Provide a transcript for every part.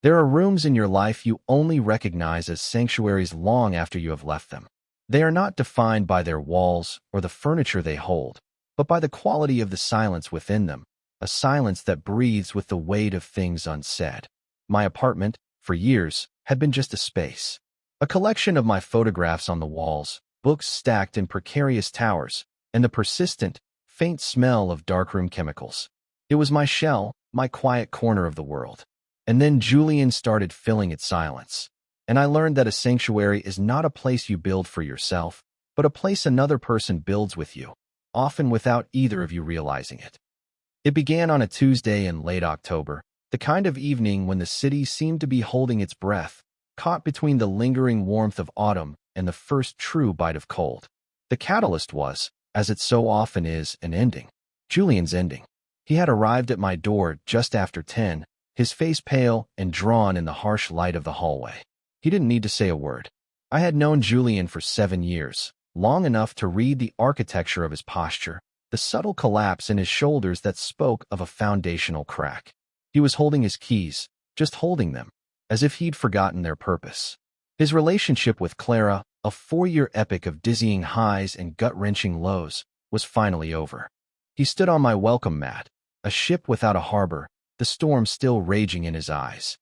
There are rooms in your life you only recognize as sanctuaries long after you have left them. They are not defined by their walls or the furniture they hold, but by the quality of the silence within them, a silence that breathes with the weight of things unsaid. My apartment, for years, had been just a space. A collection of my photographs on the walls, books stacked in precarious towers, and the persistent, faint smell of darkroom chemicals. It was my shell, my quiet corner of the world. And then Julian started filling its silence. And I learned that a sanctuary is not a place you build for yourself, but a place another person builds with you, often without either of you realizing it. It began on a Tuesday in late October, the kind of evening when the city seemed to be holding its breath, caught between the lingering warmth of autumn and the first true bite of cold. The catalyst was, as it so often is, an ending. Julian's ending. He had arrived at my door just after 10, his face pale and drawn in the harsh light of the hallway. He didn't need to say a word. I had known Julian for 7 years, long enough to read the architecture of his posture, the subtle collapse in his shoulders that spoke of a foundational crack. He was holding his keys, just holding them, as if he'd forgotten their purpose. His relationship with Clara, a 4-year epic of dizzying highs and gut-wrenching lows, was finally over. He stood on my welcome mat, a ship without a harbor, the storm still raging in his eyes.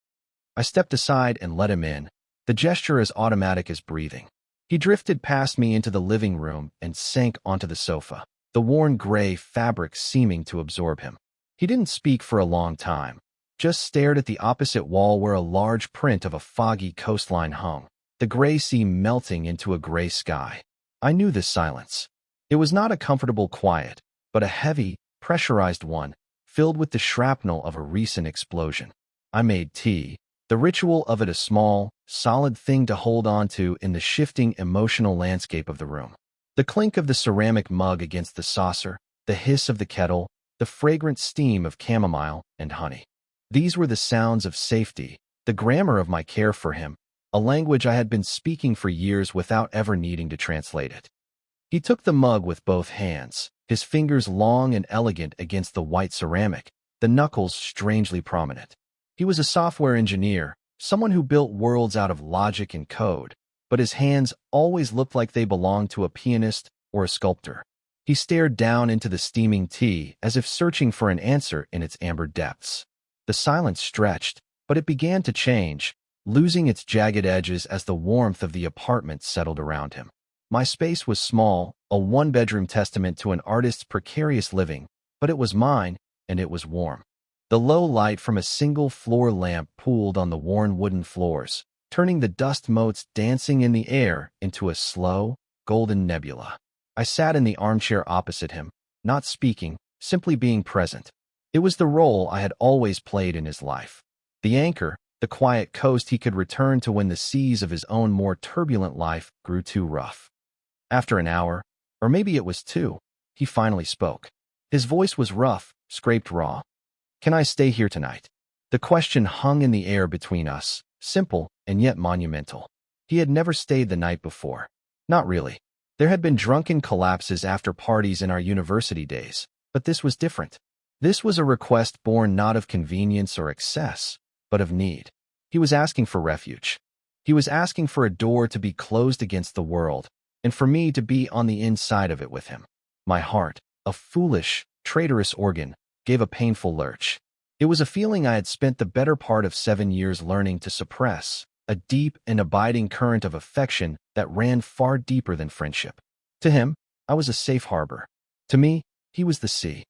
I stepped aside and let him in, the gesture as automatic as breathing. He drifted past me into the living room and sank onto the sofa, the worn gray fabric seeming to absorb him. He didn't speak for a long time, just stared at the opposite wall where a large print of a foggy coastline hung, the gray sea melting into a gray sky. I knew this silence. It was not a comfortable quiet, but a heavy, pressurized one, filled with the shrapnel of a recent explosion. I made tea, the ritual of it a small, solid thing to hold on to in the shifting emotional landscape of the room. The clink of the ceramic mug against the saucer, the hiss of the kettle, the fragrant steam of chamomile and honey. These were the sounds of safety, the grammar of my care for him, a language I had been speaking for years without ever needing to translate it. He took the mug with both hands, his fingers long and elegant against the white ceramic, the knuckles strangely prominent. He was a software engineer, someone who built worlds out of logic and code, but his hands always looked like they belonged to a pianist or a sculptor. He stared down into the steaming tea as if searching for an answer in its amber depths. The silence stretched, but it began to change, losing its jagged edges as the warmth of the apartment settled around him. My space was small, a one-bedroom testament to an artist's precarious living, but it was mine, and it was warm. The low light from a single floor lamp pooled on the worn wooden floors, turning the dust motes dancing in the air into a slow, golden nebula. I sat in the armchair opposite him, not speaking, simply being present. It was the role I had always played in his life. The anchor, the quiet coast he could return to when the seas of his own more turbulent life grew too rough. After an hour, or maybe it was 2, he finally spoke. His voice was rough, scraped raw. "Can I stay here tonight?" The question hung in the air between us, simple and yet monumental. He had never stayed the night before. Not really. There had been drunken collapses after parties in our university days, but this was different. This was a request born not of convenience or excess, but of need. He was asking for refuge. He was asking for a door to be closed against the world, and for me to be on the inside of it with him. My heart, a foolish, traitorous organ, gave a painful lurch. It was a feeling I had spent the better part of 7 years learning to suppress, a deep and abiding current of affection that ran far deeper than friendship. To him, I was a safe harbor. To me, he was the sea.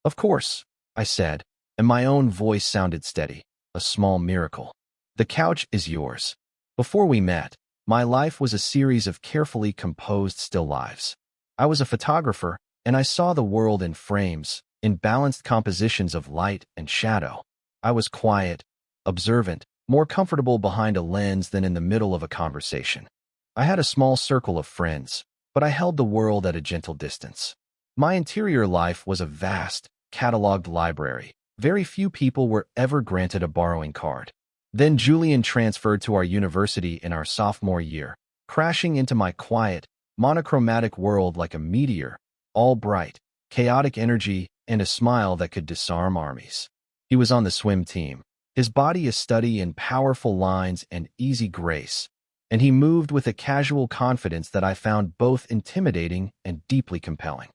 "Of course," I said, and my own voice sounded steady, a small miracle. "The couch is yours." Before we met, my life was a series of carefully composed still lives. I was a photographer, and I saw the world in frames, in balanced compositions of light and shadow. I was quiet, observant, more comfortable behind a lens than in the middle of a conversation. I had a small circle of friends, but I held the world at a gentle distance. My interior life was a vast, cataloged library. Very few people were ever granted a borrowing card. Then Julian transferred to our university in our sophomore year, crashing into my quiet, monochromatic world like a meteor, all bright, chaotic energy and a smile that could disarm armies. He was on the swim team. his body a study in powerful lines and easy grace, and he moved with a casual confidence that I found both intimidating and deeply compelling.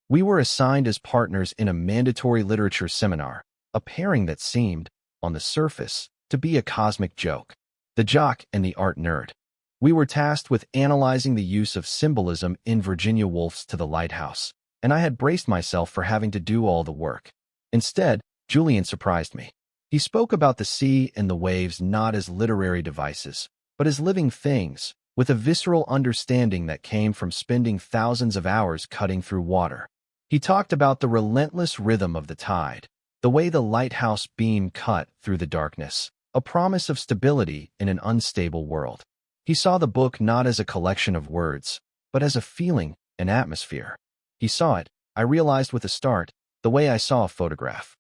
We were assigned as partners in a mandatory literature seminar, a pairing that seemed, on the surface, to be a cosmic joke. The jock and the art nerd. We were tasked with analyzing the use of symbolism in Virginia Woolf's To the Lighthouse, and I had braced myself for having to do all the work. Instead, Julian surprised me. He spoke about the sea and the waves not as literary devices, but as living things, with a visceral understanding that came from spending thousands of hours cutting through water. He talked about the relentless rhythm of the tide, the way the lighthouse beam cut through the darkness, a promise of stability in an unstable world. He saw the book not as a collection of words, but as a feeling, an atmosphere. He saw it, I realized with a start, the way I saw a photograph.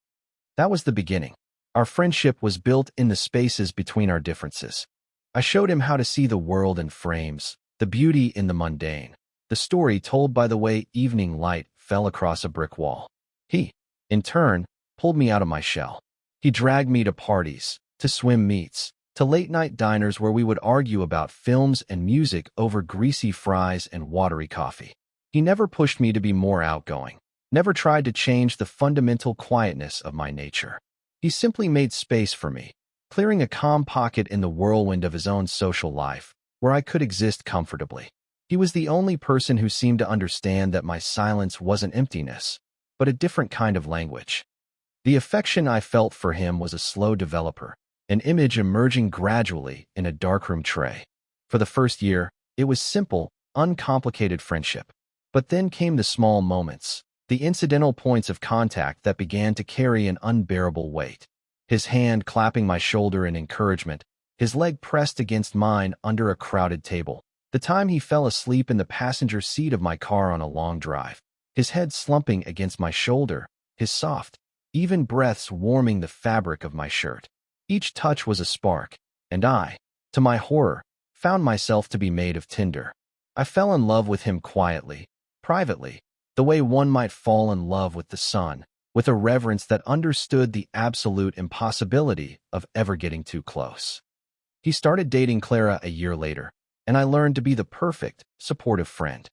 That was the beginning. Our friendship was built in the spaces between our differences. I showed him how to see the world in frames, the beauty in the mundane, the story told by the way evening light fell across a brick wall. He, in turn, pulled me out of my shell. He dragged me to parties, to swim meets, to late-night diners where we would argue about films and music over greasy fries and watery coffee. He never pushed me to be more outgoing, never tried to change the fundamental quietness of my nature. He simply made space for me, clearing a calm pocket in the whirlwind of his own social life, where I could exist comfortably. He was the only person who seemed to understand that my silence wasn't emptiness, but a different kind of language. The affection I felt for him was a slow developer, an image emerging gradually in a darkroom tray. For the first year, it was simple, uncomplicated friendship. But then came the small moments, the incidental points of contact that began to carry an unbearable weight. His hand clapping my shoulder in encouragement, his leg pressed against mine under a crowded table. The time he fell asleep in the passenger seat of my car on a long drive, his head slumping against my shoulder, his soft, even breaths warming the fabric of my shirt. Each touch was a spark, and I, to my horror, found myself to be made of tinder. I fell in love with him quietly, privately, the way one might fall in love with the sun, with a reverence that understood the absolute impossibility of ever getting too close. He started dating Clara a year later, and I learned to be the perfect, supportive friend.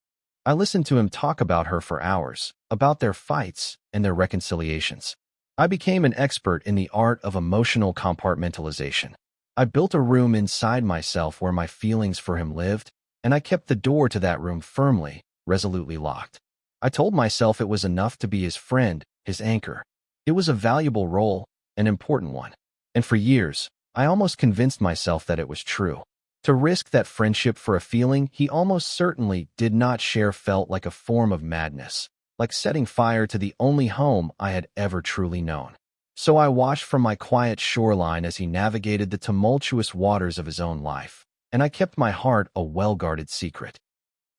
I listened to him talk about her for hours, about their fights and their reconciliations. I became an expert in the art of emotional compartmentalization. I built a room inside myself where my feelings for him lived, and I kept the door to that room firmly, resolutely locked. I told myself it was enough to be his friend, his anchor. It was a valuable role, an important one. And for years, I almost convinced myself that it was true. To risk that friendship for a feeling he almost certainly did not share felt like a form of madness, like setting fire to the only home I had ever truly known. So I watched from my quiet shoreline as he navigated the tumultuous waters of his own life, and I kept my heart a well-guarded secret.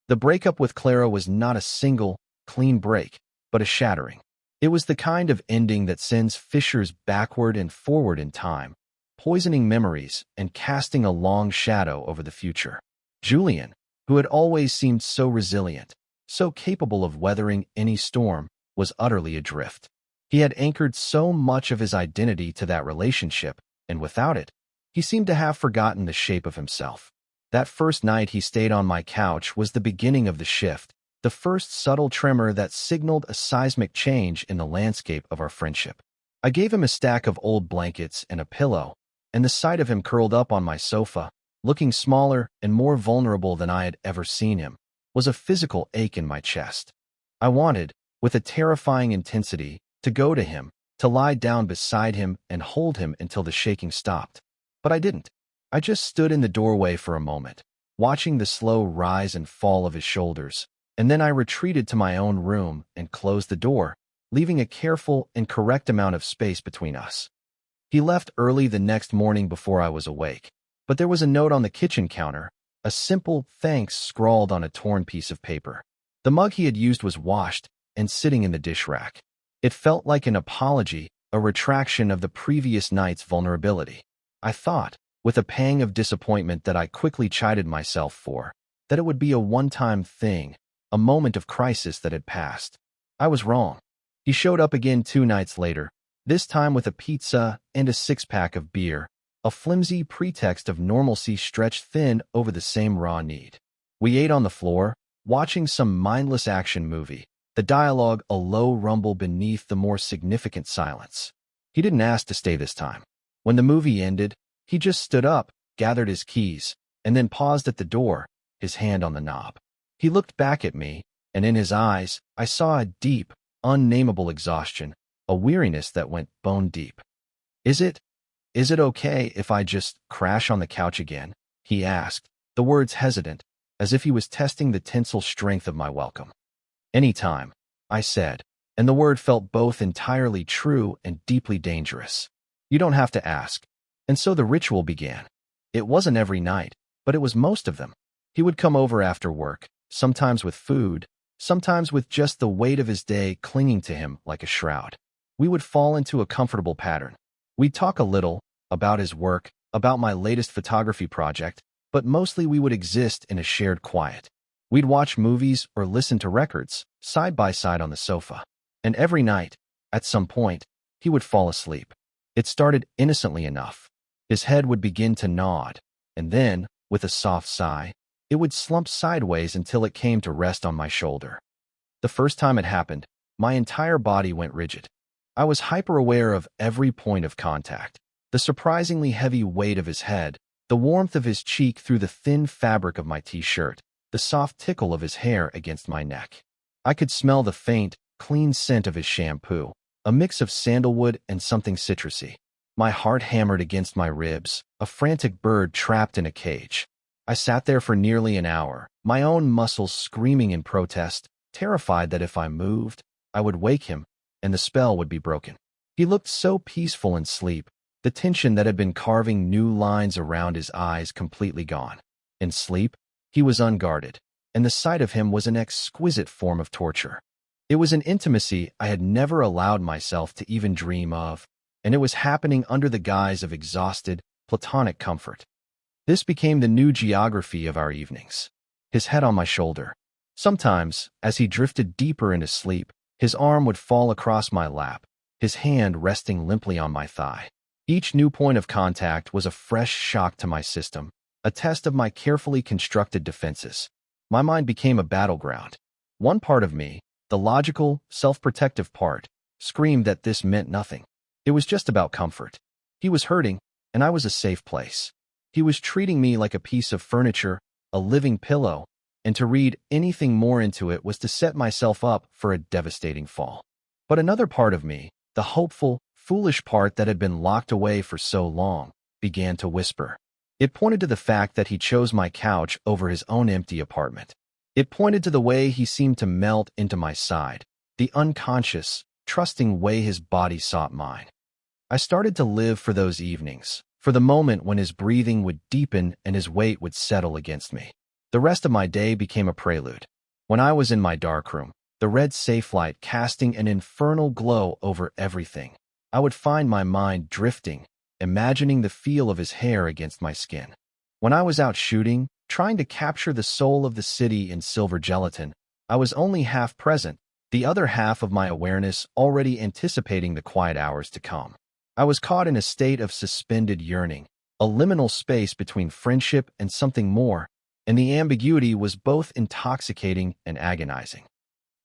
The breakup with Clara was not a single, clean break, but a shattering. It was the kind of ending that sends fissures backward and forward in time, poisoning memories and casting a long shadow over the future. Julian, who had always seemed so resilient, so capable of weathering any storm, was utterly adrift. He had anchored so much of his identity to that relationship, and without it, he seemed to have forgotten the shape of himself. That first night he stayed on my couch was the beginning of the shift, the first subtle tremor that signaled a seismic change in the landscape of our friendship. I gave him a stack of old blankets and a pillow, and the sight of him curled up on my sofa, looking smaller and more vulnerable than I had ever seen him, was a physical ache in my chest. I wanted, with a terrifying intensity, to go to him, to lie down beside him and hold him until the shaking stopped. But I didn't. I just stood in the doorway for a moment, watching the slow rise and fall of his shoulders, and then I retreated to my own room and closed the door, leaving a careful and correct amount of space between us. He left early the next morning before I was awake, but there was a note on the kitchen counter, a simple thanks scrawled on a torn piece of paper. The mug he had used was washed and sitting in the dish rack. It felt like an apology, a retraction of the previous night's vulnerability. I thought, with a pang of disappointment that I quickly chided myself for, that it would be a one-time thing, a moment of crisis that had passed. I was wrong. He showed up again 2 nights later, this time with a pizza and a six-pack of beer, a flimsy pretext of normalcy stretched thin over the same raw need. We ate on the floor, watching some mindless action movie, the dialogue a low rumble beneath the more significant silence. He didn't ask to stay this time. When the movie ended, he just stood up, gathered his keys, and then paused at the door, his hand on the knob. He looked back at me, and in his eyes, I saw a deep, unnameable exhaustion, a weariness that went bone deep. Is it okay if I just crash on the couch again? He asked, the words hesitant, as if he was testing the tensile strength of my welcome. Anytime, I said, and the word felt both entirely true and deeply dangerous. You don't have to ask. And so the ritual began. It wasn't every night, but it was most of them. He would come over after work, sometimes with food, sometimes with just the weight of his day clinging to him like a shroud. We would fall into a comfortable pattern. We'd talk a little about his work, about my latest photography project, but mostly we would exist in a shared quiet. We'd watch movies or listen to records, side by side on the sofa. And every night, at some point, he would fall asleep. It started innocently enough. His head would begin to nod, and then, with a soft sigh, it would slump sideways until it came to rest on my shoulder. The first time it happened, my entire body went rigid. I was hyper-aware of every point of contact, the surprisingly heavy weight of his head, the warmth of his cheek through the thin fabric of my t-shirt, the soft tickle of his hair against my neck. I could smell the faint, clean scent of his shampoo, a mix of sandalwood and something citrusy. My heart hammered against my ribs, a frantic bird trapped in a cage. I sat there for nearly an hour, my own muscles screaming in protest, terrified that if I moved, I would wake him, and the spell would be broken. He looked so peaceful in sleep, the tension that had been carving new lines around his eyes completely gone. In sleep, he was unguarded, and the sight of him was an exquisite form of torture. It was an intimacy I had never allowed myself to even dream of, and it was happening under the guise of exhausted, platonic comfort. This became the new geography of our evenings. His head on my shoulder. Sometimes, as he drifted deeper into sleep, his arm would fall across my lap, his hand resting limply on my thigh. Each new point of contact was a fresh shock to my system, a test of my carefully constructed defenses. My mind became a battleground. One part of me, the logical, self-protective part, screamed that this meant nothing. It was just about comfort. He was hurting, and I was a safe place. He was treating me like a piece of furniture, a living pillow, and to read anything more into it was to set myself up for a devastating fall. But another part of me, the hopeful, foolish part that had been locked away for so long, began to whisper. It pointed to the fact that he chose my couch over his own empty apartment. It pointed to the way he seemed to melt into my side, the unconscious, trusting way his body sought mine. I started to live for those evenings, for the moment when his breathing would deepen and his weight would settle against me. The rest of my day became a prelude. When I was in my darkroom, the red safe light casting an infernal glow over everything, I would find my mind drifting, imagining the feel of his hair against my skin. When I was out shooting, trying to capture the soul of the city in silver gelatin, I was only half present, the other half of my awareness already anticipating the quiet hours to come. I was caught in a state of suspended yearning, a liminal space between friendship and something more, and the ambiguity was both intoxicating and agonizing.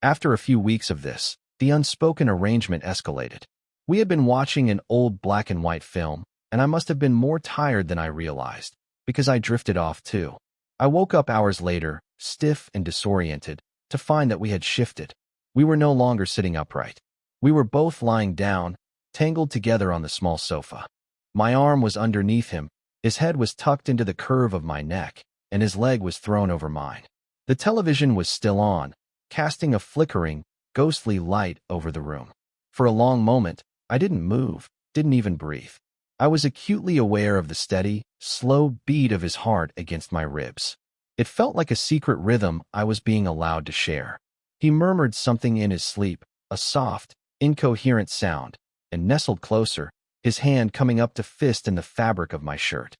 After a few weeks of this, the unspoken arrangement escalated. We had been watching an old black and white film, and I must have been more tired than I realized, because I drifted off too. I woke up hours later, stiff and disoriented, to find that we had shifted. We were no longer sitting upright. We were both lying down, tangled together on the small sofa. My arm was underneath him, his head was tucked into the curve of my neck, and his leg was thrown over mine. The television was still on, casting a flickering, ghostly light over the room. For a long moment, I didn't move, didn't even breathe. I was acutely aware of the steady, slow beat of his heart against my ribs. It felt like a secret rhythm I was being allowed to share. He murmured something in his sleep, a soft, incoherent sound, and nestled closer, his hand coming up to fist in the fabric of my shirt.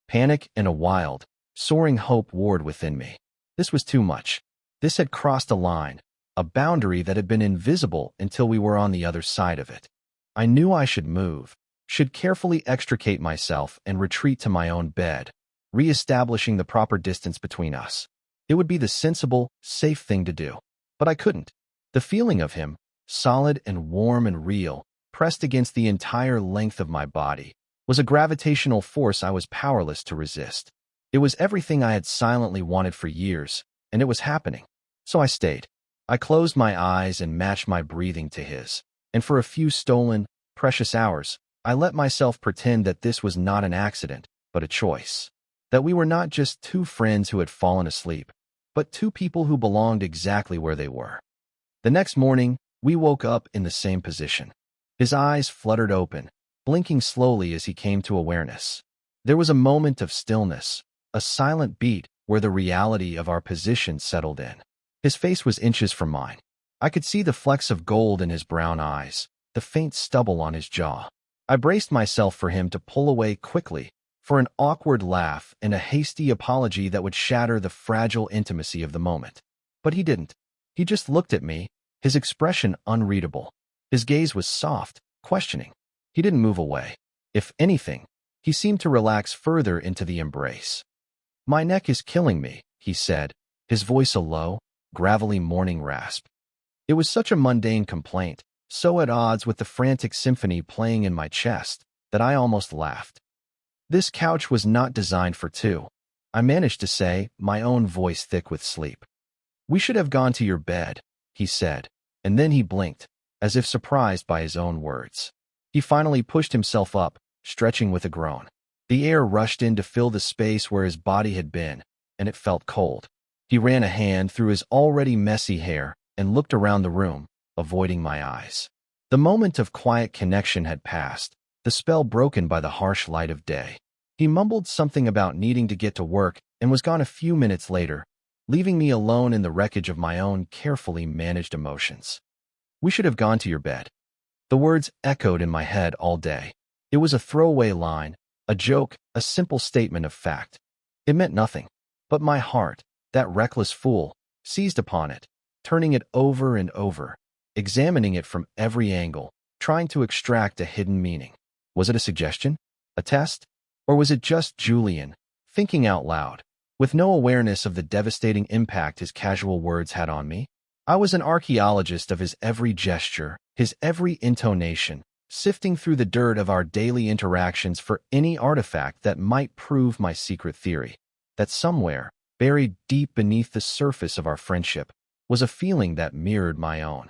Panic and a wild, soaring hope warred within me. This was too much. This had crossed a line, a boundary that had been invisible until we were on the other side of it. I knew I should move, should carefully extricate myself and retreat to my own bed, re-establishing the proper distance between us. It would be the sensible, safe thing to do. But I couldn't. The feeling of him, solid and warm and real, pressed against the entire length of my body, was a gravitational force I was powerless to resist. It was everything I had silently wanted for years, and it was happening. So I stayed. I closed my eyes and matched my breathing to his, and for a few stolen, precious hours, I let myself pretend that this was not an accident, but a choice. That we were not just two friends who had fallen asleep, but two people who belonged exactly where they were. The next morning, we woke up in the same position. His eyes fluttered open, blinking slowly as he came to awareness. There was a moment of stillness, a silent beat where the reality of our position settled in. His face was inches from mine. I could see the flecks of gold in his brown eyes, the faint stubble on his jaw. I braced myself for him to pull away quickly, for an awkward laugh and a hasty apology that would shatter the fragile intimacy of the moment. But he didn't. He just looked at me, his expression unreadable. His gaze was soft, questioning. He didn't move away. If anything, he seemed to relax further into the embrace. "My neck is killing me," he said, his voice a low, gravelly morning rasp. It was such a mundane complaint, so at odds with the frantic symphony playing in my chest, that I almost laughed. "This couch was not designed for two," I managed to say, my own voice thick with sleep. "We should have gone to your bed," he said, and then he blinked, as if surprised by his own words. He finally pushed himself up, stretching with a groan. The air rushed in to fill the space where his body had been, and it felt cold. He ran a hand through his already messy hair and looked around the room, avoiding my eyes. The moment of quiet connection had passed, the spell broken by the harsh light of day. He mumbled something about needing to get to work and was gone a few minutes later, leaving me alone in the wreckage of my own carefully managed emotions. "We should have gone to your bed." The words echoed in my head all day. It was a throwaway line, a joke, a simple statement of fact. It meant nothing. But my heart, that reckless fool, seized upon it, turning it over and over, examining it from every angle, trying to extract a hidden meaning. Was it a suggestion? A test? Or was it just Julian, thinking out loud, with no awareness of the devastating impact his casual words had on me? I was an archaeologist of his every gesture, his every intonation, sifting through the dirt of our daily interactions for any artifact that might prove my secret theory, that somewhere, buried deep beneath the surface of our friendship, was a feeling that mirrored my own.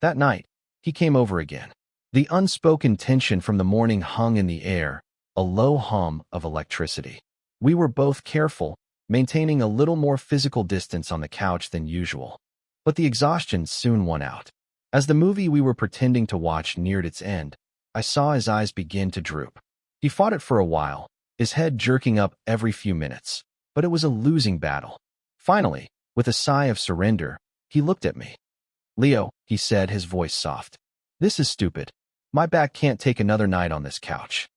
That night, he came over again. The unspoken tension from the morning hung in the air, a low hum of electricity. We were both careful, maintaining a little more physical distance on the couch than usual. But the exhaustion soon won out. As the movie we were pretending to watch neared its end, I saw his eyes begin to droop. He fought it for a while, his head jerking up every few minutes, but it was a losing battle. Finally, with a sigh of surrender, he looked at me. "Leo," he said, his voice soft. "This is stupid. My back can't take another night on this couch.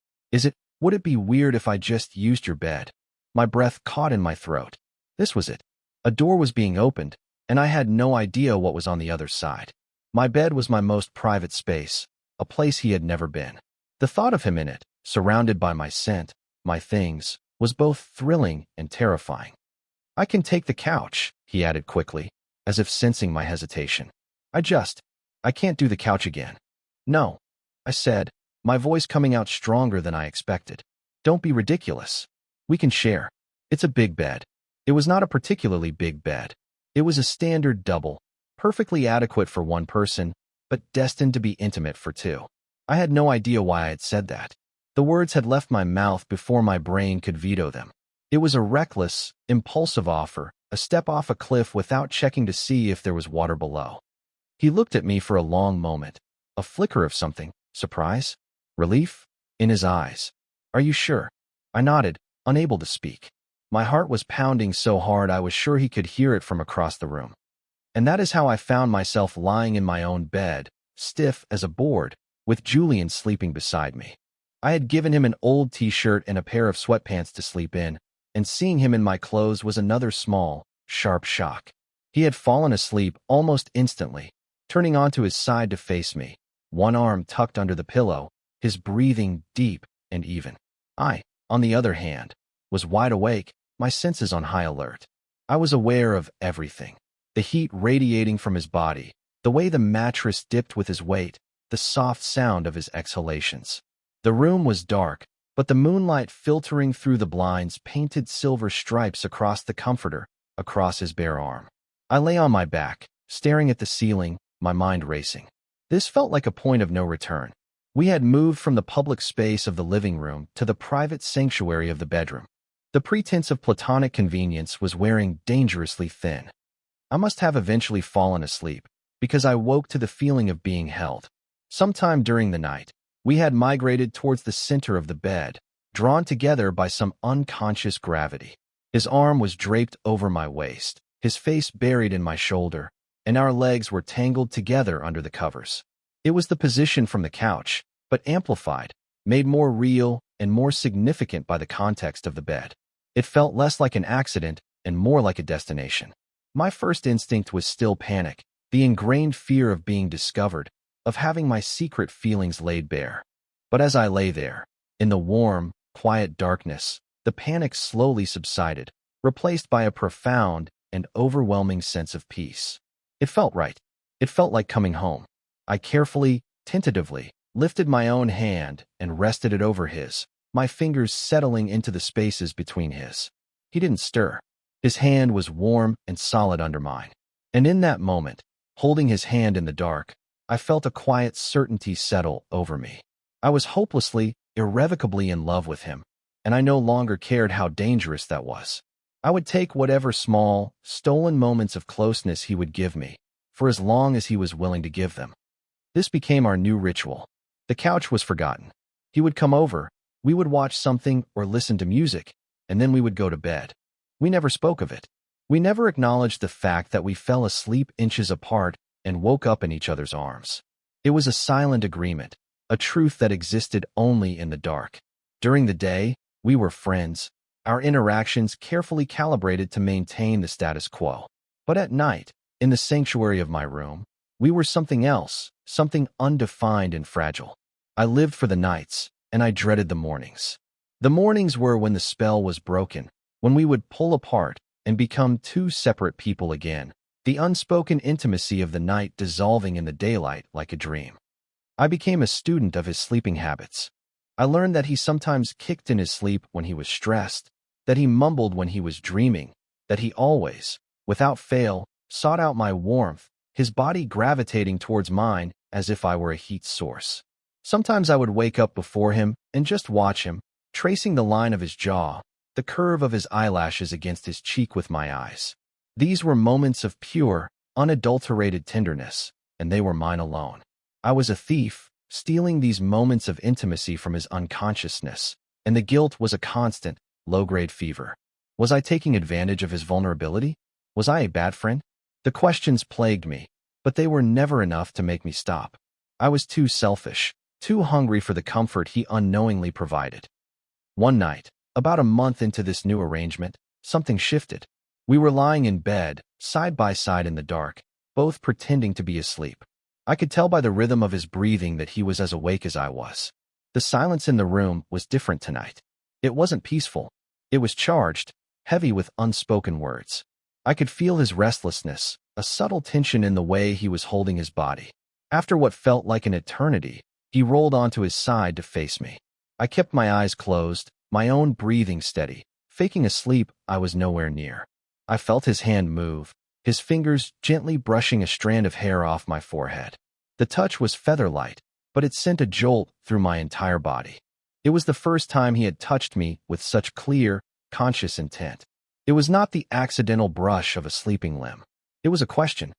Would it be weird if I just used your bed?" My breath caught in my throat. This was it. A door was being opened, and I had no idea what was on the other side. My bed was my most private space, a place he had never been. The thought of him in it, surrounded by my scent, my things, was both thrilling and terrifying. "I can take the couch," he added quickly, as if sensing my hesitation. I can't do the couch again." "No," I said, my voice coming out stronger than I expected. "Don't be ridiculous. We can share. It's a big bed." It was not a particularly big bed. It was a standard double, perfectly adequate for one person, but destined to be intimate for two. I had no idea why I had said that. The words had left my mouth before my brain could veto them. It was a reckless, impulsive offer, a step off a cliff without checking to see if there was water below. He looked at me for a long moment, a flicker of something, surprise, relief, in his eyes. "Are you sure?" I nodded, unable to speak. My heart was pounding so hard I was sure he could hear it from across the room. And that is how I found myself lying in my own bed, stiff as a board, with Julian sleeping beside me. I had given him an old t-shirt and a pair of sweatpants to sleep in, and seeing him in my clothes was another small, sharp shock. He had fallen asleep almost instantly, turning onto his side to face me, one arm tucked under the pillow, his breathing deep and even. I, on the other hand, was wide awake, my senses on high alert. I was aware of everything. The heat radiating from his body, the way the mattress dipped with his weight, the soft sound of his exhalations. The room was dark, but the moonlight filtering through the blinds painted silver stripes across the comforter, across his bare arm. I lay on my back, staring at the ceiling, my mind racing. This felt like a point of no return. We had moved from the public space of the living room to the private sanctuary of the bedroom. The pretense of platonic convenience was wearing dangerously thin. I must have eventually fallen asleep, because I woke to the feeling of being held. Sometime during the night, we had migrated towards the center of the bed, drawn together by some unconscious gravity. His arm was draped over my waist, his face buried in my shoulder, and our legs were tangled together under the covers. It was the position from the couch, but amplified, made more real and more significant by the context of the bed. It felt less like an accident and more like a destination. My first instinct was still panic, the ingrained fear of being discovered, of having my secret feelings laid bare. But as I lay there, in the warm, quiet darkness, the panic slowly subsided, replaced by a profound and overwhelming sense of peace. It felt right. It felt like coming home. I carefully, tentatively, lifted my own hand and rested it over his, my fingers settling into the spaces between his. He didn't stir. His hand was warm and solid under mine. And in that moment, holding his hand in the dark, I felt a quiet certainty settle over me. I was hopelessly, irrevocably in love with him, and I no longer cared how dangerous that was. I would take whatever small, stolen moments of closeness he would give me, for as long as he was willing to give them. This became our new ritual. The couch was forgotten. He would come over, we would watch something or listen to music, and then we would go to bed. We never spoke of it. We never acknowledged the fact that we fell asleep inches apart and woke up in each other's arms. It was a silent agreement, a truth that existed only in the dark. During the day, we were friends, our interactions carefully calibrated to maintain the status quo. But at night, in the sanctuary of my room, we were something else, something undefined and fragile. I lived for the nights, and I dreaded the mornings. The mornings were when the spell was broken, when we would pull apart and become two separate people again, the unspoken intimacy of the night dissolving in the daylight like a dream. I became a student of his sleeping habits. I learned that he sometimes kicked in his sleep when he was stressed, that he mumbled when he was dreaming, that he always, without fail, sought out my warmth, his body gravitating towards mine as if I were a heat source. Sometimes I would wake up before him and just watch him, tracing the line of his jaw, the curve of his eyelashes against his cheek with my eyes. These were moments of pure, unadulterated tenderness, and they were mine alone. I was a thief, stealing these moments of intimacy from his unconsciousness, and the guilt was a constant, low-grade fever. Was I taking advantage of his vulnerability? Was I a bad friend? The questions plagued me, but they were never enough to make me stop. I was too selfish, too hungry for the comfort he unknowingly provided. One night, about a month into this new arrangement, something shifted. We were lying in bed, side by side in the dark, both pretending to be asleep. I could tell by the rhythm of his breathing that he was as awake as I was. The silence in the room was different tonight. It wasn't peaceful. It was charged, heavy with unspoken words. I could feel his restlessness, a subtle tension in the way he was holding his body. After what felt like an eternity, he rolled onto his side to face me. I kept my eyes closed, my own breathing steady. Faking asleep, I was nowhere near. I felt his hand move, his fingers gently brushing a strand of hair off my forehead. The touch was feather-light, but it sent a jolt through my entire body. It was the first time he had touched me with such clear, conscious intent. It was not the accidental brush of a sleeping limb. It was a question.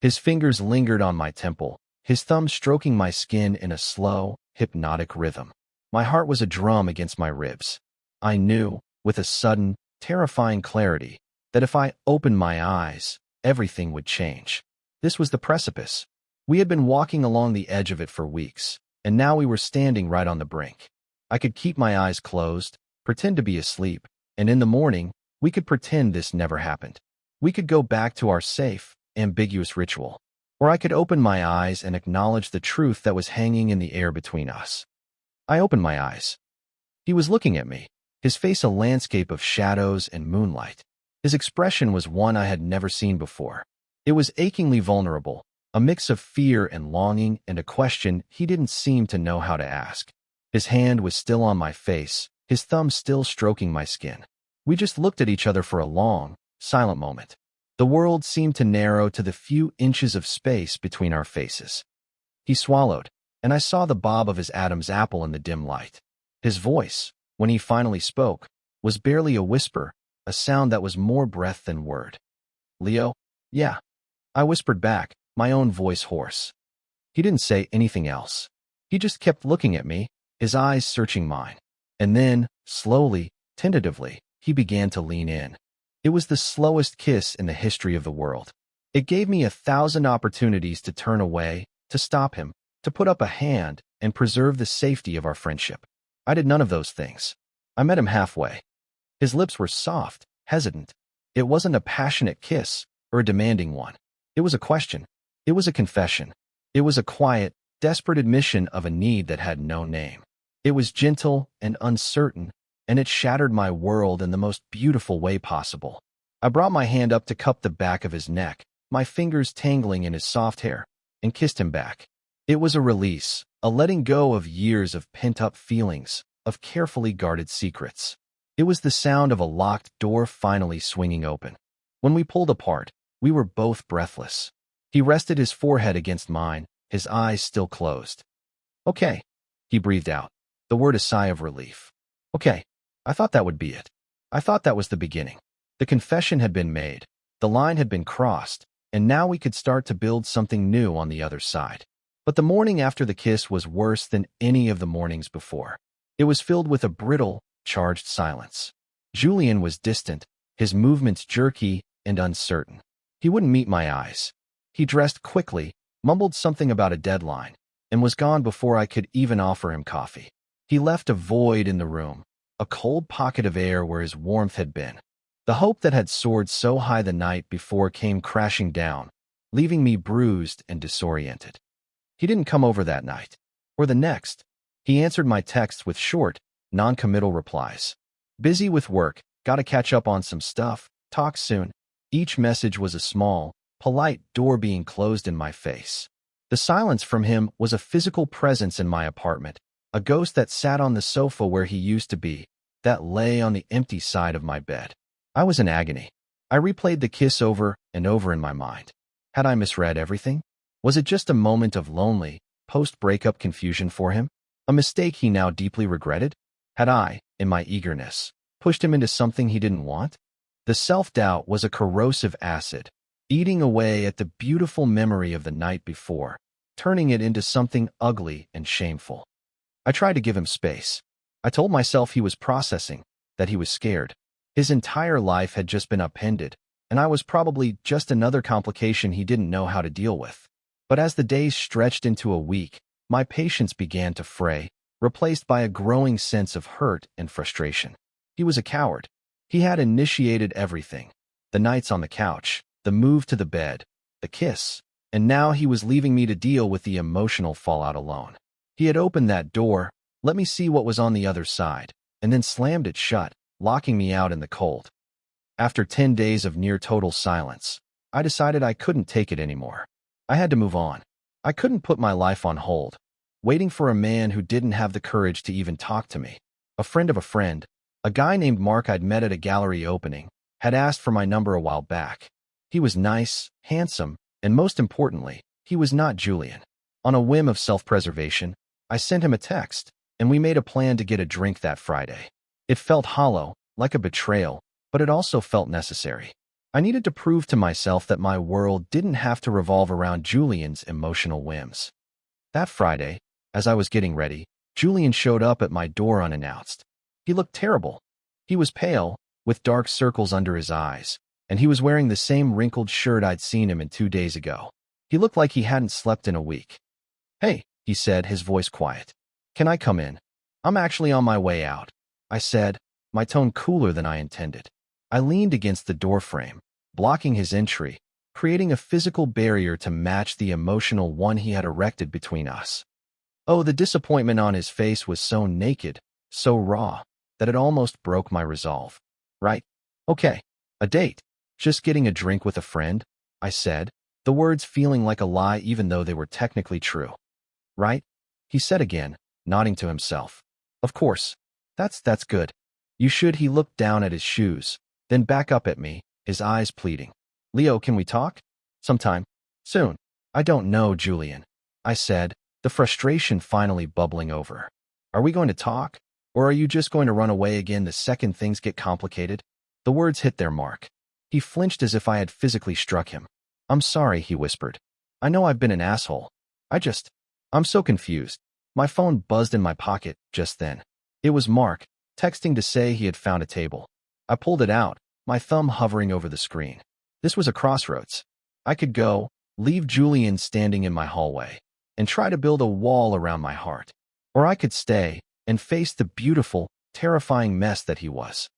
His fingers lingered on my temple, his thumb stroking my skin in a slow, hypnotic rhythm. My heart was a drum against my ribs. I knew, with a sudden, terrifying clarity, that if I opened my eyes, everything would change. This was the precipice. We had been walking along the edge of it for weeks, and now we were standing right on the brink. I could keep my eyes closed, pretend to be asleep, and in the morning, we could pretend this never happened. We could go back to our safe, ambiguous ritual. or I could open my eyes and acknowledge the truth that was hanging in the air between us. I opened my eyes. He was looking at me, his face a landscape of shadows and moonlight. His expression was one I had never seen before. It was achingly vulnerable, a mix of fear and longing and a question he didn't seem to know how to ask. His hand was still on my face, his thumb still stroking my skin. We just looked at each other for a long, silent moment. The world seemed to narrow to the few inches of space between our faces. He swallowed, and I saw the bob of his Adam's apple in the dim light. His voice, when he finally spoke, was barely a whisper, a sound that was more breath than word. "Leo?" "Yeah," I whispered back, my own voice hoarse. He didn't say anything else. He just kept looking at me, his eyes searching mine. And then, slowly, tentatively, he began to lean in. It was the slowest kiss in the history of the world. It gave me 1,000 opportunities to turn away, to stop him, to put up a hand and preserve the safety of our friendship. I did none of those things. I met him halfway. His lips were soft, hesitant. It wasn't a passionate kiss or a demanding one. It was a question. It was a confession. It was a quiet, desperate admission of a need that had no name. It was gentle and uncertain, and it shattered my world in the most beautiful way possible. I brought my hand up to cup the back of his neck, my fingers tangling in his soft hair, and kissed him back. It was a release, a letting go of years of pent-up feelings, of carefully guarded secrets. It was the sound of a locked door finally swinging open. When we pulled apart, we were both breathless. He rested his forehead against mine, his eyes still closed. "Okay," he breathed out, the word a sigh of relief. "Okay, I thought that would be it. I thought that was the beginning. The confession had been made, the line had been crossed, and now we could start to build something new on the other side." But the morning after the kiss was worse than any of the mornings before. It was filled with a brittle, charged silence. Julian was distant, his movements jerky and uncertain. He wouldn't meet my eyes. He dressed quickly, mumbled something about a deadline, and was gone before I could even offer him coffee. He left a void in the room, a cold pocket of air where his warmth had been. The hope that had soared so high the night before came crashing down, leaving me bruised and disoriented. He didn't come over that night, or the next. He answered my texts with short, non-committal replies. "Busy with work, gotta catch up on some stuff, talk soon." Each message was a small, polite door being closed in my face. The silence from him was a physical presence in my apartment, a ghost that sat on the sofa where he used to be, that lay on the empty side of my bed. I was in agony. I replayed the kiss over and over in my mind. Had I misread everything? Was it just a moment of lonely, post-breakup confusion for him? A mistake he now deeply regretted? Had I, in my eagerness, pushed him into something he didn't want? The self-doubt was a corrosive acid, eating away at the beautiful memory of the night before, turning it into something ugly and shameful. I tried to give him space. I told myself he was processing, that he was scared. His entire life had just been upended, and I was probably just another complication he didn't know how to deal with. But as the days stretched into a week, my patience began to fray, replaced by a growing sense of hurt and frustration. He was a coward. He had initiated everything. The nights on the couch, the move to the bed, the kiss, and now he was leaving me to deal with the emotional fallout alone. He had opened that door, let me see what was on the other side, and then slammed it shut, locking me out in the cold. After 10 days of near-total silence, I decided I couldn't take it anymore. I had to move on. I couldn't put my life on hold, waiting for a man who didn't have the courage to even talk to me. A friend of a friend, a guy named Mark I'd met at a gallery opening, had asked for my number a while back. He was nice, handsome, and most importantly, he was not Julian. On a whim of self-preservation, I sent him a text, and we made a plan to get a drink that Friday. It felt hollow, like a betrayal, but it also felt necessary. I needed to prove to myself that my world didn't have to revolve around Julian's emotional whims. That Friday, as I was getting ready, Julian showed up at my door unannounced. He looked terrible. He was pale, with dark circles under his eyes, and he was wearing the same wrinkled shirt I'd seen him in 2 days ago. He looked like he hadn't slept in a week. "Hey," he said, his voice quiet. "Can I come in? I'm actually on my way out," I said, my tone cooler than I intended. I leaned against the doorframe, blocking his entry, creating a physical barrier to match the emotional one he had erected between us. Oh, the disappointment on his face was so naked, so raw, that it almost broke my resolve. Right? Okay. A date. Just getting a drink with a friend, I said, the words feeling like a lie even though they were technically true. Right? He said again, nodding to himself. Of course. That's good. You should. He looked down at his shoes, then back up at me, his eyes pleading. Leo, can we talk? Sometime. Soon. I don't know, Julian, I said, the frustration finally bubbling over. Are we going to talk? Or are you just going to run away again the second things get complicated? The words hit their mark. He flinched as if I had physically struck him. I'm sorry, he whispered. I know I've been an asshole. I'm so confused. My phone buzzed in my pocket just then. It was Mark, texting to say he had found a table. I pulled it out, my thumb hovering over the screen. This was a crossroads. I could go, leave Julian standing in my hallway, and try to build a wall around my heart. Or I could stay and face the beautiful, terrifying mess that he was.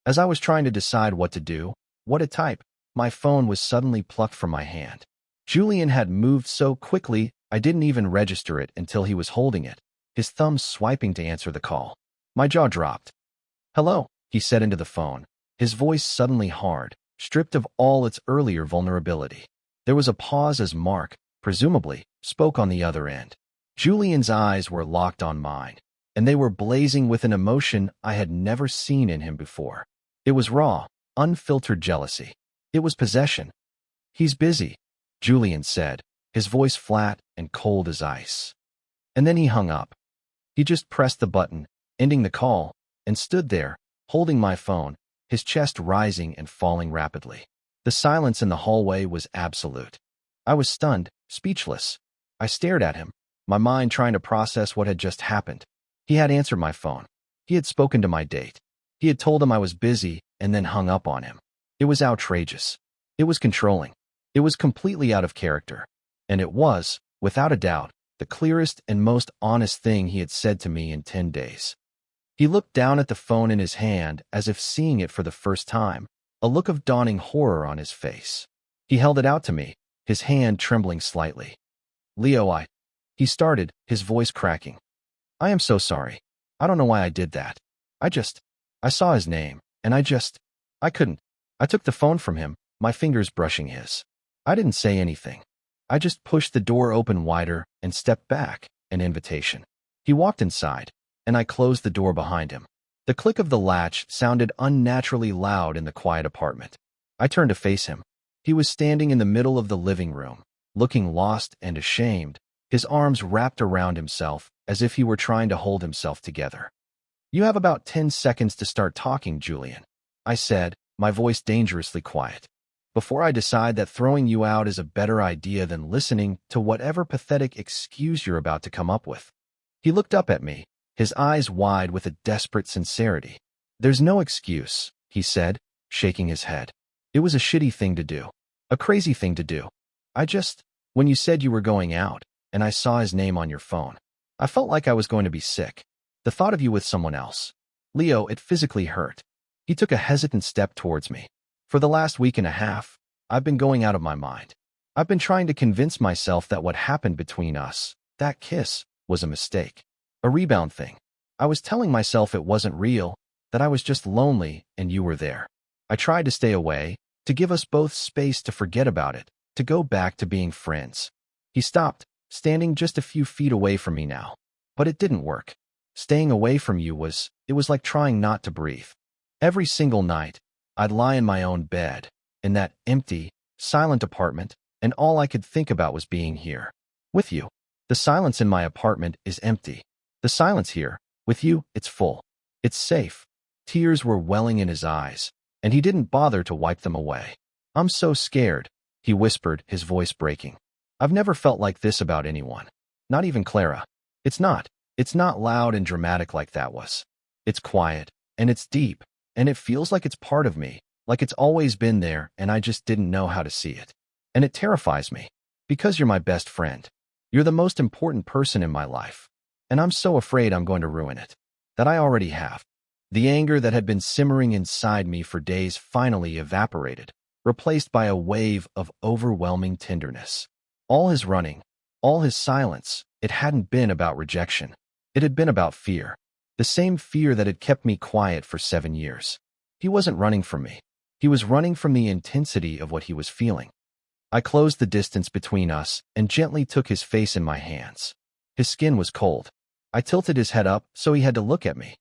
As I was trying to decide what to do, what to type, my phone was suddenly plucked from my hand. Julian had moved so quickly I didn't even register it until he was holding it, his thumb swiping to answer the call. My jaw dropped. Hello, he said into the phone, his voice suddenly hard, stripped of all its earlier vulnerability. There was a pause as Mark, presumably, spoke on the other end. Julian's eyes were locked on mine, and they were blazing with an emotion I had never seen in him before. It was raw, unfiltered jealousy. It was possession. He's busy, Julian said, his voice flat and cold as ice. And then he hung up. He just pressed the button, ending the call, and stood there, holding my phone, his chest rising and falling rapidly. The silence in the hallway was absolute. I was stunned, speechless. I stared at him, my mind trying to process what had just happened. He had answered my phone. He had spoken to my date. He had told him I was busy and then hung up on him. It was outrageous. It was controlling. It was completely out of character. And it was, without a doubt, the clearest and most honest thing he had said to me in 10 days. He looked down at the phone in his hand as if seeing it for the first time, a look of dawning horror on his face. He held it out to me, his hand trembling slightly. Leo, he started, his voice cracking. I am so sorry. I don't know why I did that. I saw his name, and I couldn't. I took the phone from him, my fingers brushing his. I didn't say anything. I just pushed the door open wider and stepped back, an invitation. He walked inside, and I closed the door behind him. The click of the latch sounded unnaturally loud in the quiet apartment. I turned to face him. He was standing in the middle of the living room, looking lost and ashamed, his arms wrapped around himself as if he were trying to hold himself together. You have about 10 seconds to start talking, Julian, I said, my voice dangerously quiet. Before I decide that throwing you out is a better idea than listening to whatever pathetic excuse you're about to come up with. He looked up at me, his eyes wide with a desperate sincerity. There's no excuse, he said, shaking his head. It was a shitty thing to do. A crazy thing to do. When you said you were going out, and I saw his name on your phone, I felt like I was going to be sick. The thought of you with someone else. Leo, it physically hurt. He took a hesitant step towards me. For the last week and a half, I've been going out of my mind. I've been trying to convince myself that what happened between us, that kiss, was a mistake. A rebound thing. I was telling myself it wasn't real, that I was just lonely and you were there. I tried to stay away, to give us both space to forget about it, to go back to being friends. He stopped, standing just a few feet away from me now. But it didn't work. Staying away from you was like trying not to breathe. Every single night, I'd lie in my own bed, in that empty, silent apartment, and all I could think about was being here. With you. The silence in my apartment is empty. The silence here, with you, it's full. It's safe. Tears were welling in his eyes, and he didn't bother to wipe them away. I'm so scared, he whispered, his voice breaking. I've never felt like this about anyone. Not even Clara. It's not loud and dramatic like that was. It's quiet, and it's deep, and it feels like it's part of me, like it's always been there and I just didn't know how to see it. And it terrifies me, because you're my best friend. You're the most important person in my life, and I'm so afraid I'm going to ruin it. That I already have. The anger that had been simmering inside me for days finally evaporated, replaced by a wave of overwhelming tenderness. All his running, all his silence, it hadn't been about rejection. It had been about fear. The same fear that had kept me quiet for 7 years. He wasn't running from me. He was running from the intensity of what he was feeling. I closed the distance between us and gently took his face in my hands. His skin was cold. I tilted his head up so he had to look at me.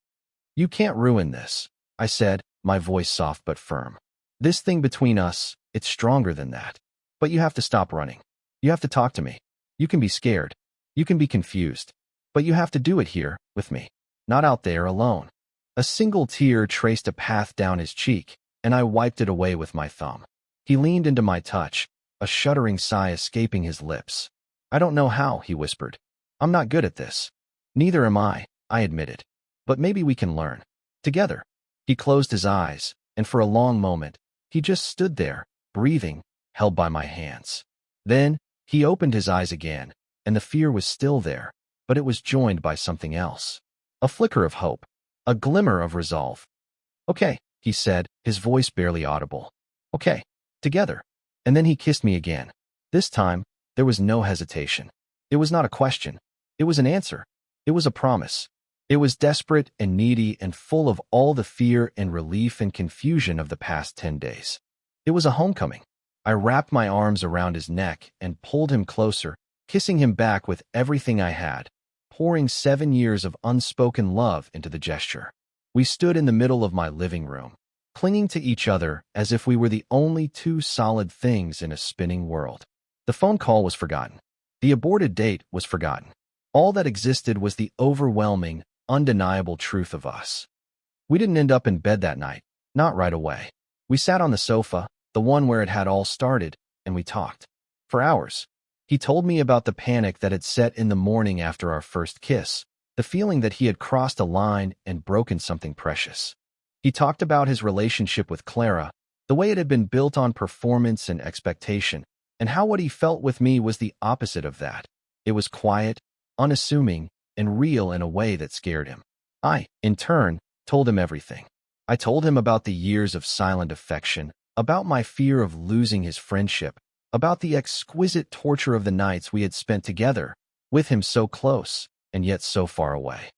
"You can't ruin this," I said, my voice soft but firm. "This thing between us, it's stronger than that. But you have to stop running. You have to talk to me. You can be scared. You can be confused. But you have to do it here, with me. Not out there alone." A single tear traced a path down his cheek, and I wiped it away with my thumb. He leaned into my touch, a shuddering sigh escaping his lips. "I don't know how," he whispered. "I'm not good at this." "Neither am I admitted. "But maybe we can learn. Together." He closed his eyes, and for a long moment, he just stood there, breathing, held by my hands. Then, he opened his eyes again, and the fear was still there, but it was joined by something else. A flicker of hope, a glimmer of resolve. "Okay," he said, his voice barely audible. "Okay, together." And then he kissed me again. This time, there was no hesitation. It was not a question. It was an answer. It was a promise. It was desperate and needy and full of all the fear and relief and confusion of the past 10 days. It was a homecoming. I wrapped my arms around his neck and pulled him closer, kissing him back with everything I had, pouring 7 years of unspoken love into the gesture. We stood in the middle of my living room, clinging to each other as if we were the only two solid things in a spinning world. The phone call was forgotten. The aborted date was forgotten. All that existed was the overwhelming, undeniable truth of us. We didn't end up in bed that night, not right away. We sat on the sofa, the one where it had all started, and we talked. For hours. He told me about the panic that had set in the morning after our first kiss, the feeling that he had crossed a line and broken something precious. He talked about his relationship with Clara, the way it had been built on performance and expectation, and how what he felt with me was the opposite of that. It was quiet, unassuming, and real in a way that scared him. I, in turn, told him everything. I told him about the years of silent affection, about my fear of losing his friendship, about the exquisite torture of the nights we had spent together, with him so close, and yet so far away.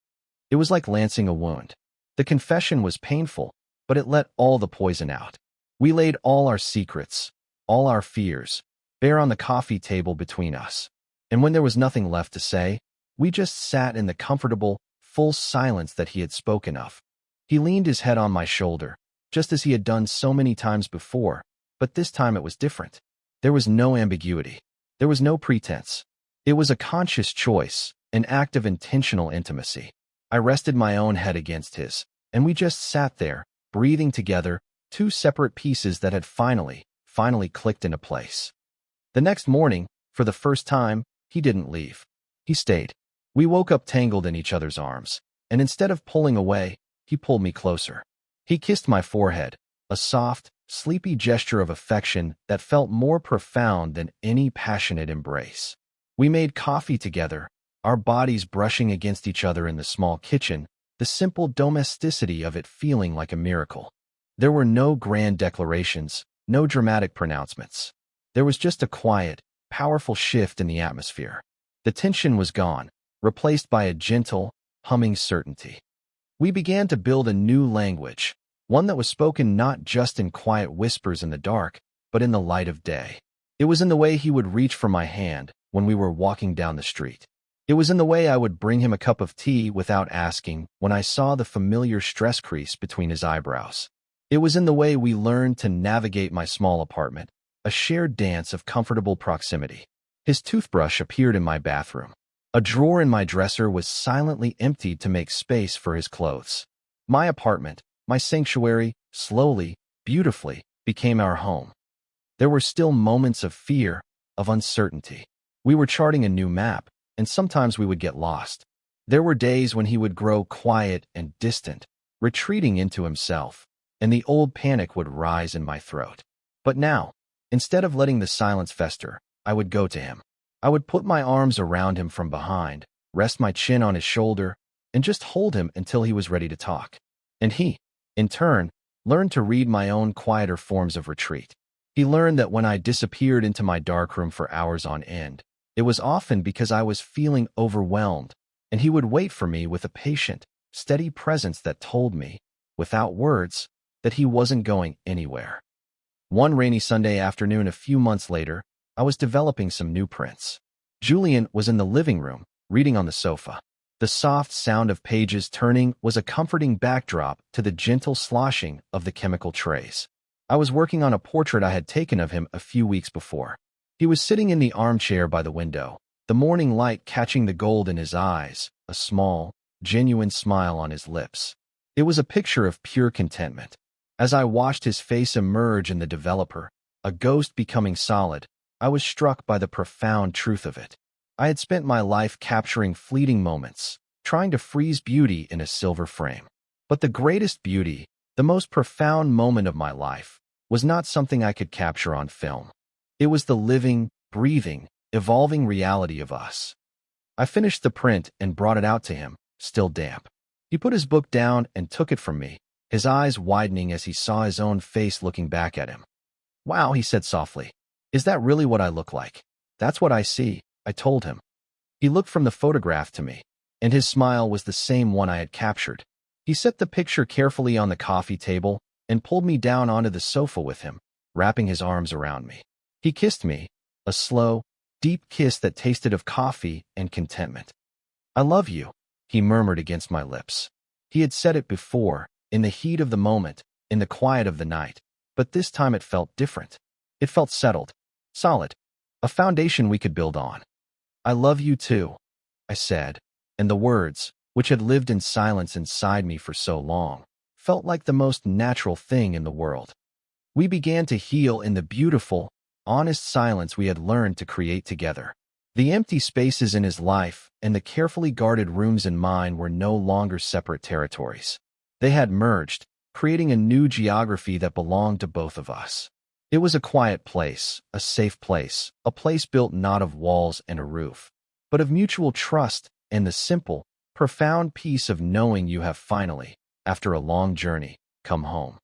It was like lancing a wound. The confession was painful, but it let all the poison out. We laid all our secrets, all our fears, bare on the coffee table between us. And when there was nothing left to say, we just sat in the comfortable, full silence that he had spoken of. He leaned his head on my shoulder, just as he had done so many times before, but this time it was different. There was no ambiguity. There was no pretense. It was a conscious choice, an act of intentional intimacy. I rested my own head against his, and we just sat there, breathing together, two separate pieces that had finally clicked into place. The next morning, for the first time, he didn't leave. He stayed. We woke up tangled in each other's arms, and instead of pulling away, he pulled me closer. He kissed my forehead, a soft, sleepy gesture of affection that felt more profound than any passionate embrace. We made coffee together, our bodies brushing against each other in the small kitchen, the simple domesticity of it feeling like a miracle. There were no grand declarations, no dramatic pronouncements. There was just a quiet, powerful shift in the atmosphere. The tension was gone, replaced by a gentle, humming certainty. We began to build a new language, one that was spoken not just in quiet whispers in the dark, but in the light of day. It was in the way he would reach for my hand when we were walking down the street. It was in the way I would bring him a cup of tea without asking when I saw the familiar stress crease between his eyebrows. It was in the way we learned to navigate my small apartment, a shared dance of comfortable proximity. His toothbrush appeared in my bathroom. A drawer in my dresser was silently emptied to make space for his clothes. My apartment, my sanctuary, slowly, beautifully, became our home. There were still moments of fear, of uncertainty. We were charting a new map, and sometimes we would get lost. There were days when he would grow quiet and distant, retreating into himself, and the old panic would rise in my throat. But now, instead of letting the silence fester, I would go to him. I would put my arms around him from behind, rest my chin on his shoulder, and just hold him until he was ready to talk. And he, in turn, learned to read my own quieter forms of retreat. He learned that when I disappeared into my darkroom for hours on end, it was often because I was feeling overwhelmed, and he would wait for me with a patient, steady presence that told me, without words, that he wasn't going anywhere. One rainy Sunday afternoon a few months later, I was developing some new prints. Julian was in the living room, reading on the sofa. The soft sound of pages turning was a comforting backdrop to the gentle sloshing of the chemical trays. I was working on a portrait I had taken of him a few weeks before. He was sitting in the armchair by the window, the morning light catching the gold in his eyes, a small, genuine smile on his lips. It was a picture of pure contentment. As I watched his face emerge in the developer, a ghost becoming solid, I was struck by the profound truth of it. I had spent my life capturing fleeting moments, trying to freeze beauty in a silver frame. But the greatest beauty, the most profound moment of my life, was not something I could capture on film. It was the living, breathing, evolving reality of us. I finished the print and brought it out to him, still damp. He put his book down and took it from me, his eyes widening as he saw his own face looking back at him. "Wow," he said softly. "Is that really what I look like?" "That's what I see," I told him. He looked from the photograph to me, and his smile was the same one I had captured. He set the picture carefully on the coffee table and pulled me down onto the sofa with him, wrapping his arms around me. He kissed me, a slow, deep kiss that tasted of coffee and contentment. "I love you," he murmured against my lips. He had said it before, in the heat of the moment, in the quiet of the night, but this time it felt different. It felt settled, solid, a foundation we could build on. "I love you too," I said, and the words, which had lived in silence inside me for so long, felt like the most natural thing in the world. We began to heal in the beautiful, honest silence we had learned to create together. The empty spaces in his life and the carefully guarded rooms in mine were no longer separate territories. They had merged, creating a new geography that belonged to both of us. It was a quiet place, a safe place, a place built not of walls and a roof, but of mutual trust and the simple, profound peace of knowing you have finally, after a long journey, come home.